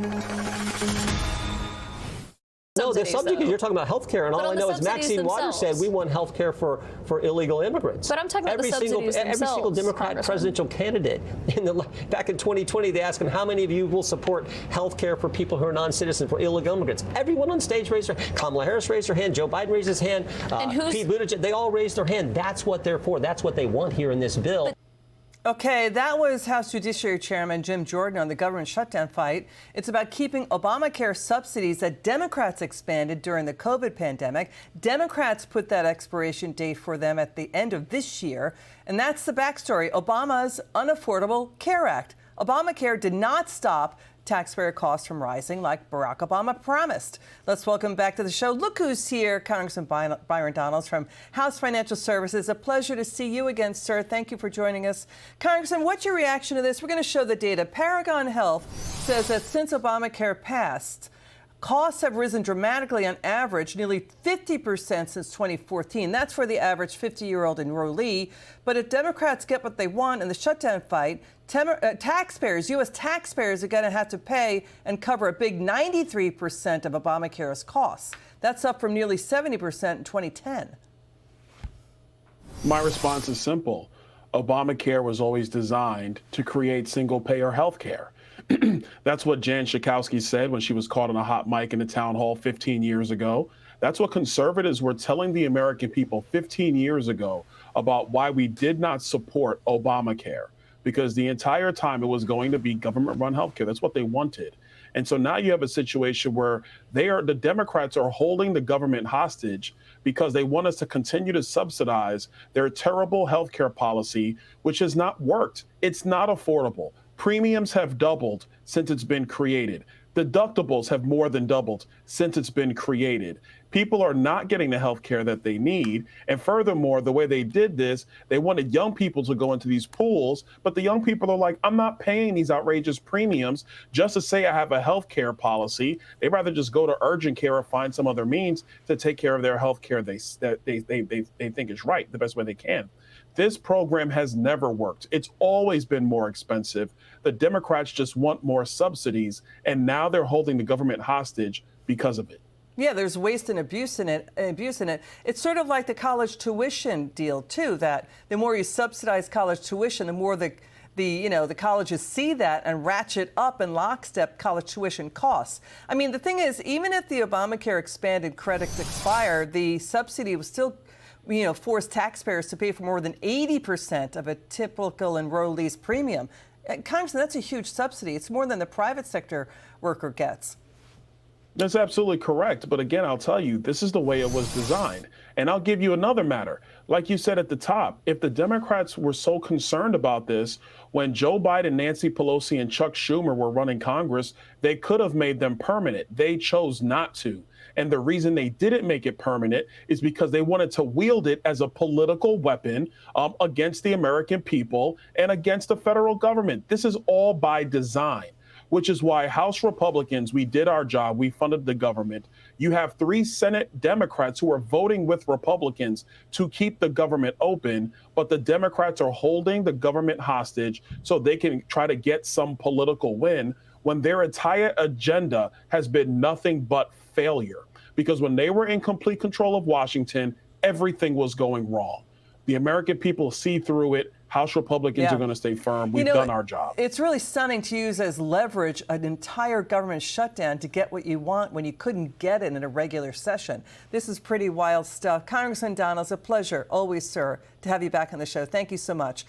No, the subject is you're talking about health care, and all I know is Maxine Waters said we want health care for illegal immigrants. But I'm talking about every the subsidies Every single Democrat presidential candidate back in 2020, they asked them, how many of you will support health care for people who are non-citizens, for illegal immigrants? Everyone on stage raised their hand. Kamala Harris raised her hand. Joe Biden raised his hand. Pete Buttigieg, they all raised their hand. That's what they're for. That's what they want here in this bill. Okay, that was House Judiciary Chairman Jim Jordan on the government shutdown fight. It's about keeping Obamacare subsidies that Democrats expanded during the COVID pandemic. Democrats put that expiration date for them at the end of this year. And that's the backstory. Obama's Unaffordable Care Act. Obamacare did not stop taxpayer costs from rising like Barack Obama promised. Let's welcome back to the show. Look who's here, Congressman Byron Donalds from House Financial Services. A pleasure to see you again, sir. Thank you for joining us. Congressman, what's your reaction to this? We're going to show the data. Paragon Health says that since Obamacare passed, costs have risen dramatically on average, nearly 50% since 2014. That's for the average 50-year-old enrollee. But if Democrats get what they want in the shutdown fight, taxpayers, U.S. taxpayers, are going to have to pay and cover a big 93% of Obamacare's costs. That's up from nearly 70% in 2010. My response is simple. Obamacare was always designed to create single-payer health care. That's what Jan Schakowsky said when she was caught on a hot mic in the town hall 15 years ago. That's what conservatives were telling the American people 15 years ago about why we did not support Obamacare, because the entire time it was going to be government-run health care. That's what they wanted. And so now you have a situation where the Democrats are holding the government hostage because they want us to continue to subsidize their terrible health care policy, which has not worked. It's not affordable. Premiums have doubled since it's been created. Deductibles have more than doubled since it's been created. People are not getting the health care that they need. And furthermore, the way they did this, they wanted young people to go into these pools, but the young people are like, I'm not paying these outrageous premiums just to say I have a health care policy. They'd rather just go to urgent care or find some other means to take care of their health care they think is right, the best way they can. This program has never worked. It's always been more expensive. The Democrats just want more subsidies, and now they're holding the government hostage because of it. Yeah, there's waste and abuse in it. It's sort of like the college tuition deal, too, that the more you subsidize college tuition, the more the colleges see that and ratchet up in lockstep college tuition costs. I mean, the thing is, even if the Obamacare expanded credits expired, the subsidy was still force taxpayers to pay for more than 80% of a typical enrollee's premium. Congressman, that's a huge subsidy. It's more than the private sector worker gets. That's absolutely correct. But again, I'll tell you, this is the way it was designed. And I'll give you another matter. Like you said at the top, if the Democrats were so concerned about this, when Joe Biden, Nancy Pelosi, and Chuck Schumer were running Congress, they could have made them permanent. They chose not to. And the reason they didn't make it permanent is because they wanted to wield it as a political weapon against the American people and against the federal government. This is all by design, which is why House Republicans, we did our job. We funded the government. You have 3 Senate Democrats who are voting with Republicans to keep the government open, but the Democrats are holding the government hostage so they can try to get some political win when their entire agenda has been nothing but failure. Because when they were in complete control of Washington, everything was going wrong. The American people see through it. House Republicans are going to stay firm. We've done our job. It's really stunning to use as leverage an entire government shutdown to get what you want when you couldn't get it in a regular session. This is pretty wild stuff. Congressman Donalds, a pleasure always, sir, to have you back on the show. Thank you so much.